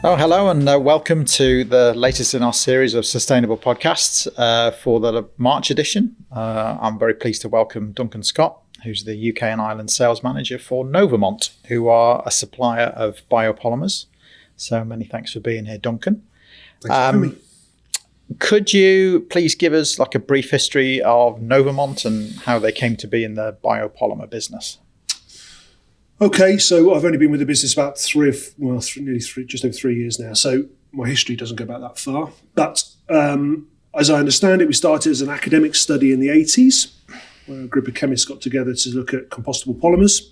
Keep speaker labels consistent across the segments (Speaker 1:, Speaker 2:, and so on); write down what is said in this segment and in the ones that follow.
Speaker 1: Oh, hello, and welcome to the latest in our series of sustainable podcasts for the March edition. I'm very pleased to welcome Duncan Scott, who's the UK and Ireland sales manager for Novamont, who are a supplier of biopolymers. So many thanks for being here, Duncan.
Speaker 2: Thanks for having me.
Speaker 1: Could you please give us like a brief history of Novamont and how they came to be in the biopolymer business?
Speaker 2: Okay, so I've only been with the business about just over 3 years now. So my history doesn't go back that far. But as I understand it, we started as an academic study in the 80s, where a group of chemists got together to look at compostable polymers.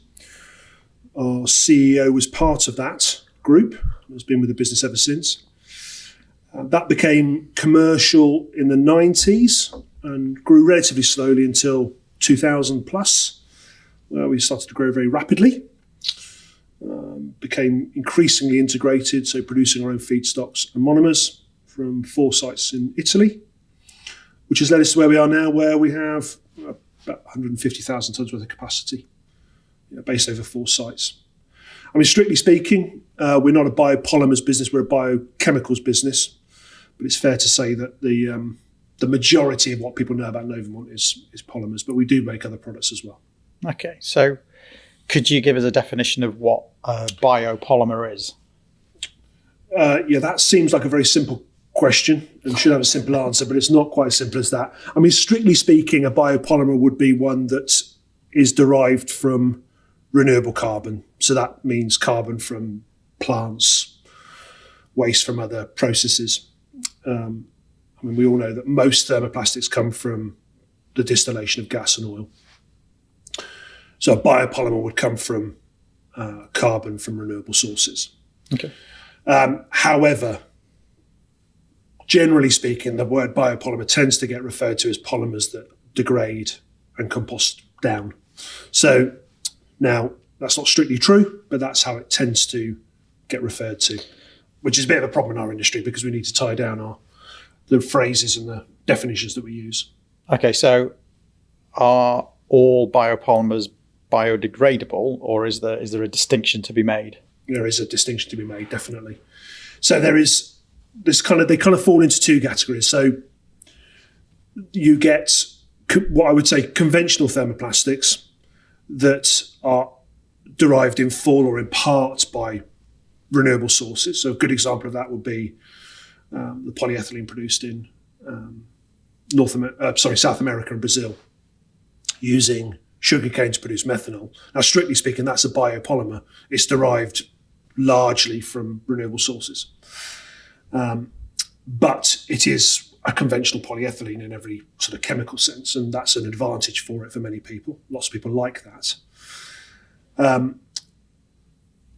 Speaker 2: Our CEO was part of that group, has been with the business ever since. That became commercial in the 90s and grew relatively slowly until 2000 plus, where we started to grow very rapidly. Became increasingly integrated, so producing our own feedstocks and monomers from 4 sites in Italy, which has led us to where we are now, where we have about 150,000 tonnes worth of capacity, based over 4 sites. I mean, strictly speaking, we're not a biopolymers business, we're a biochemicals business, but it's fair to say that the majority of what people know about Novamont is polymers, but we do make other products as well.
Speaker 1: Okay, so could you give us a definition of what a biopolymer is?
Speaker 2: That seems like a very simple question and should have a simple answer, but it's not quite as simple as that. I mean, strictly speaking, a biopolymer would be one that is derived from renewable carbon. So that means carbon from plants, waste from other processes. We all know that most thermoplastics come from the distillation of gas and oil. So a biopolymer would come from carbon from renewable sources.
Speaker 1: Okay.
Speaker 2: However, generally speaking, the word biopolymer tends to get referred to as polymers that degrade and compost down. So now that's not strictly true, but that's how it tends to get referred to, which is a bit of a problem in our industry because we need to tie down the phrases and the definitions that we use.
Speaker 1: Okay, so are all biopolymers biodegradable, or is there a distinction to be made?
Speaker 2: There is a distinction to be made, definitely. So there is this they kind of fall into 2 categories. So you get what I would say conventional thermoplastics that are derived in full or in part by renewable sources. So a good example of that would be the polyethylene produced in South America and Brazil using sugarcane to produce methanol. Now, strictly speaking, that's a biopolymer. It's derived largely from renewable sources. But it is a conventional polyethylene in every sort of chemical sense, and that's an advantage for it for many people. Lots of people like that. But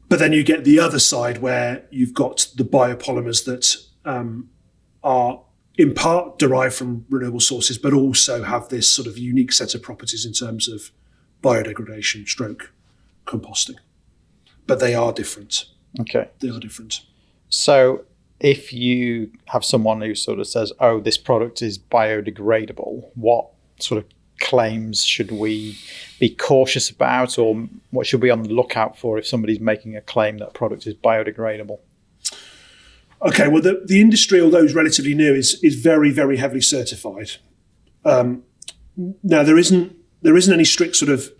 Speaker 2: then you get the other side where you've got the biopolymers that are in part derived from renewable sources, but also have this sort of unique set of properties in terms of biodegradation stroke composting. But they are different.
Speaker 1: Okay.
Speaker 2: They are different.
Speaker 1: So if you have someone who sort of says, oh, this product is biodegradable, what sort of claims should we be cautious about, or what should we be on the lookout for if somebody's making a claim that a product is biodegradable?
Speaker 2: Okay, well, the industry, although it's relatively new, is very, very heavily certified. Now, there isn't any strict sort of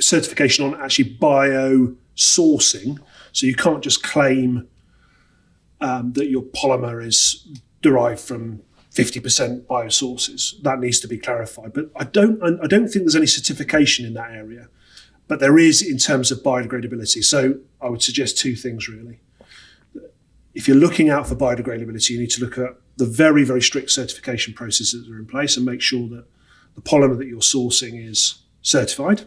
Speaker 2: certification on actually bio-sourcing, so you can't just claim that your polymer is derived from 50% biosources. That needs to be clarified. But I don't think there's any certification in that area, but there is in terms of biodegradability. So I would suggest 2 things really. If you're looking out for biodegradability, you need to look at the very, very strict certification processes that are in place and make sure that the polymer that you're sourcing is certified.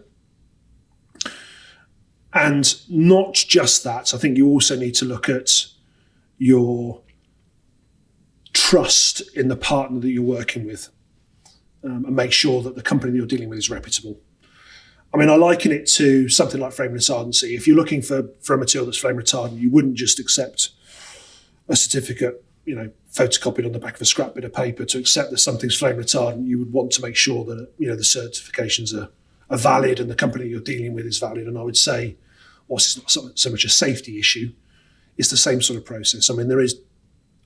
Speaker 2: And not just that, I think you also need to look at your trust in the partner that you're working with and make sure that the company that you're dealing with is reputable. I mean, I liken it to something like flame retardancy. If you're looking for a material that's flame retardant, you wouldn't just accept a certificate, photocopied on the back of a scrap bit of paper to accept that something's flame retardant. You would want to make sure that, the certifications are valid and the company you're dealing with is valid. And I would say, whilst it's not so much a safety issue, it's the same sort of process. I mean, there is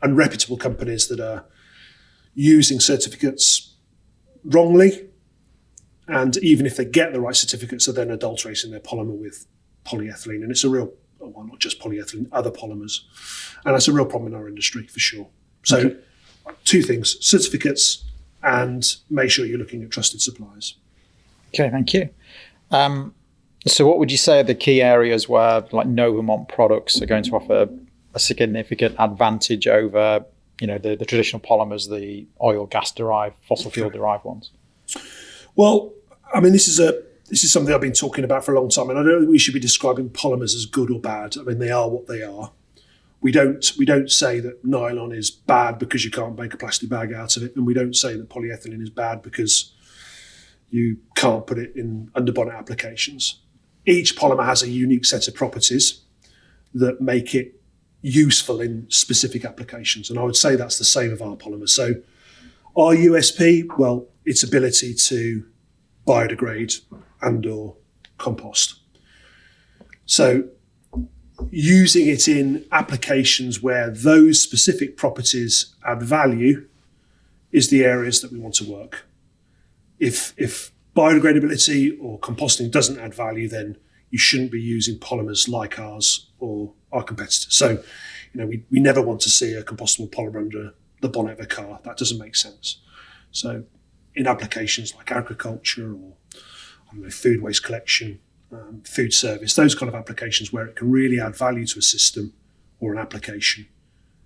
Speaker 2: unreputable companies that are using certificates wrongly, and even if they get the right certificates, are then adulterating their polymer with polyethylene, and it's a real, well, not just polyethylene, other polymers, and that's a real problem in our industry for sure. So, two things: certificates, and make sure you're looking at trusted suppliers.
Speaker 1: Okay, thank you. So what would you say are the key areas where like Novamont products are going to offer a significant advantage over, the traditional polymers, the oil, gas derived, fossil fuel derived ones?
Speaker 2: Well, I mean, this is something I've been talking about for a long time, and I don't think we should be describing polymers as good or bad. I mean, they are what they are. We don't say that nylon is bad because you can't make a plastic bag out of it, and we don't say that polyethylene is bad because you can't put it in underbonnet applications. Each polymer has a unique set of properties that make it useful in specific applications, and I would say that's the same of our polymers. So our USP, well, its ability to biodegrade and or compost. So using it in applications where those specific properties add value is the areas that we want to work. If biodegradability or composting doesn't add value, then you shouldn't be using polymers like ours or our competitors. So, we never want to see a compostable polymer under the bonnet of a car. That doesn't make sense. So in applications like agriculture or food waste collection, food service, those kind of applications where it can really add value to a system or an application,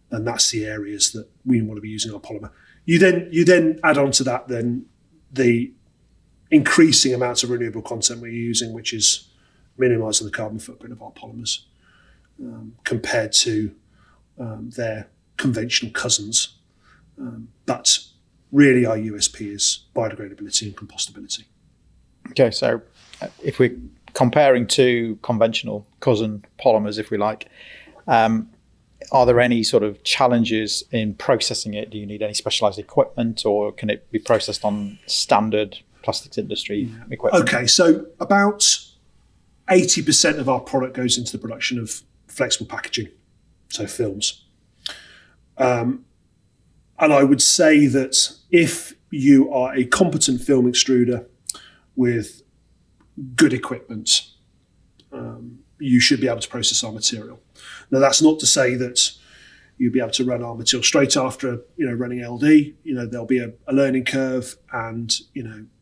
Speaker 2: then that's the areas that we want to be using our polymer. You then add on to that then the increasing amounts of renewable content we're using, which is minimising the carbon footprint of our polymers compared to their conventional cousins. But really our USP is biodegradability and compostability.
Speaker 1: Okay, so if we're comparing to conventional cousin polymers, if we like, are there any sort of challenges in processing it? Do you need any specialised equipment, or can it be processed on standard plastics industry equipment?
Speaker 2: Okay, so about 80% of our product goes into the production of flexible packaging, so films. And I would say that if you are a competent film extruder with good equipment, you should be able to process our material. Now, that's not to say that you'll be able to run our material straight after, running LD. There'll be a learning curve and,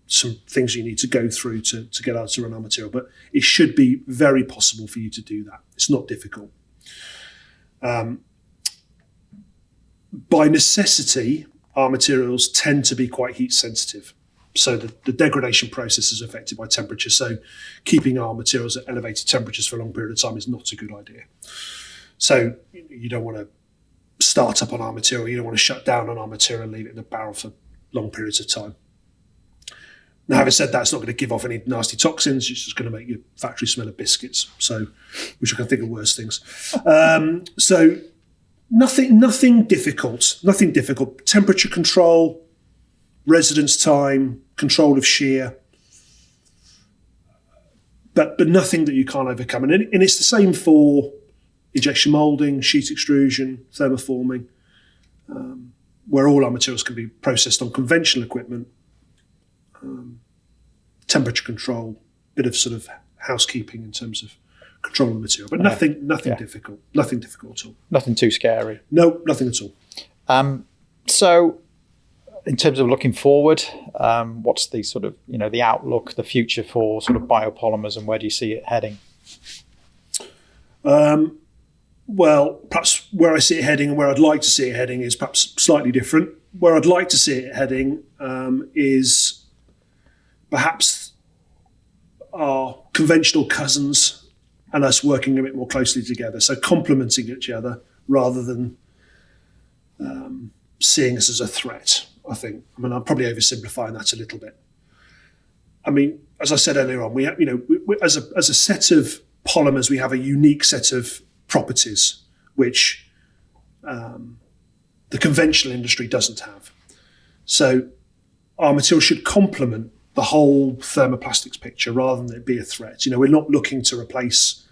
Speaker 2: some things you need to go through to get able to run our material. But it should be very possible for you to do that. It's not difficult. By necessity, our materials tend to be quite heat sensitive. So the degradation process is affected by temperature. So keeping our materials at elevated temperatures for a long period of time is not a good idea. So you don't want to start up on our material. You don't want to shut down on our material and leave it in a barrel for long periods of time. Now, having said that, it's not going to give off any nasty toxins. It's just going to make your factory smell of biscuits. So, which I can think of worse things. So nothing difficult. Nothing difficult. Temperature control, residence time, control of shear, but nothing that you can't overcome. And it's the same for injection molding, sheet extrusion, thermoforming, where all our materials can be processed on conventional equipment. Temperature control, bit of sort of housekeeping in terms of controlling the material, but nothing difficult. Nothing difficult at all.
Speaker 1: Nothing too scary.
Speaker 2: No, nothing at all.
Speaker 1: So, in terms of looking forward, what's the sort of the outlook, the future for sort of biopolymers, and where do you see it heading?
Speaker 2: Well, perhaps where I see it heading and where I'd like to see it heading is perhaps slightly different. Where I'd like to see it heading is perhaps our conventional cousins and us working a bit more closely together, so complementing each other rather than seeing us as a threat, I think. I'm probably oversimplifying that a little bit. As I said earlier on, we as a set of polymers, we have a unique set of properties which the conventional industry doesn't have. So our material should complement the whole thermoplastics picture rather than it be a threat. We're not looking to replace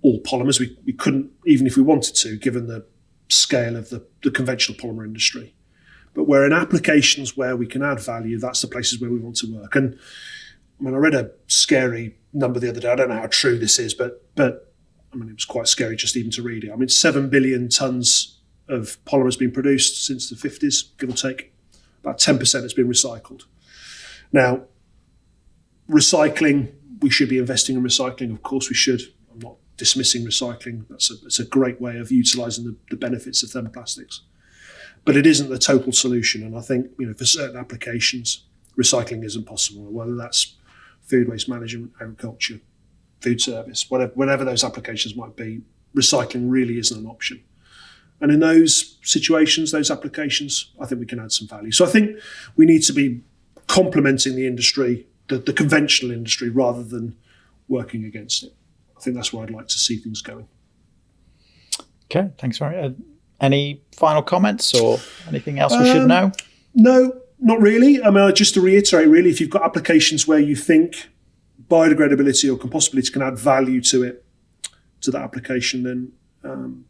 Speaker 2: all polymers. We couldn't, even if we wanted to, given the scale of the conventional polymer industry. But where in applications where we can add value, that's the places where we want to work. And I mean, I read a scary number the other day. I don't know how true this is, but I mean, it was quite scary just even to read it. I mean, 7 billion tonnes of polymers been produced since the 50s, give or take. About 10% has been recycled. Now, recycling, we should be investing in recycling. Of course we should. I'm not dismissing recycling. It's a great way of utilising the benefits of thermoplastics. But it isn't the total solution. And I think, for certain applications, recycling isn't possible, whether that's food waste management, agriculture, food service, whatever those applications might be, recycling really isn't an option. And in those situations, those applications, I think we can add some value. So I think we need to be complementing the industry, the conventional industry, rather than working against it. I think that's where I'd like to see things going.
Speaker 1: Okay, thanks very much. Any final comments or anything else we should know?
Speaker 2: No, not really. I mean, just to reiterate, really, if you've got applications where you think biodegradability or compostability can add value to that application, then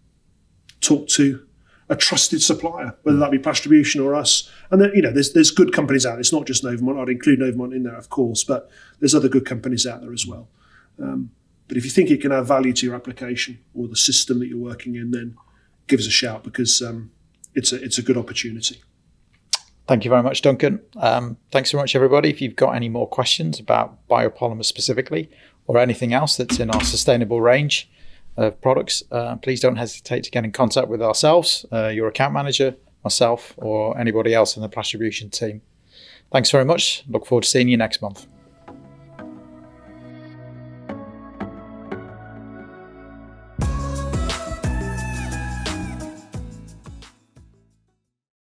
Speaker 2: talk to a trusted supplier, whether that be Plastribution or us. And then, there's good companies out there. It's not just Novamont. I'd include Novamont in there, of course, but there's other good companies out there as well. But if you think it can add value to your application or the system that you're working in, then give us a shout, because it's a good opportunity.
Speaker 1: Thank you very much, Duncan. Thanks so much, everybody. If you've got any more questions about biopolymers specifically, or anything else that's in our sustainable range of products, please don't hesitate to get in contact with ourselves, your account manager, myself, or anybody else in the Plastribution team. Thanks very much. Look forward to seeing you next month.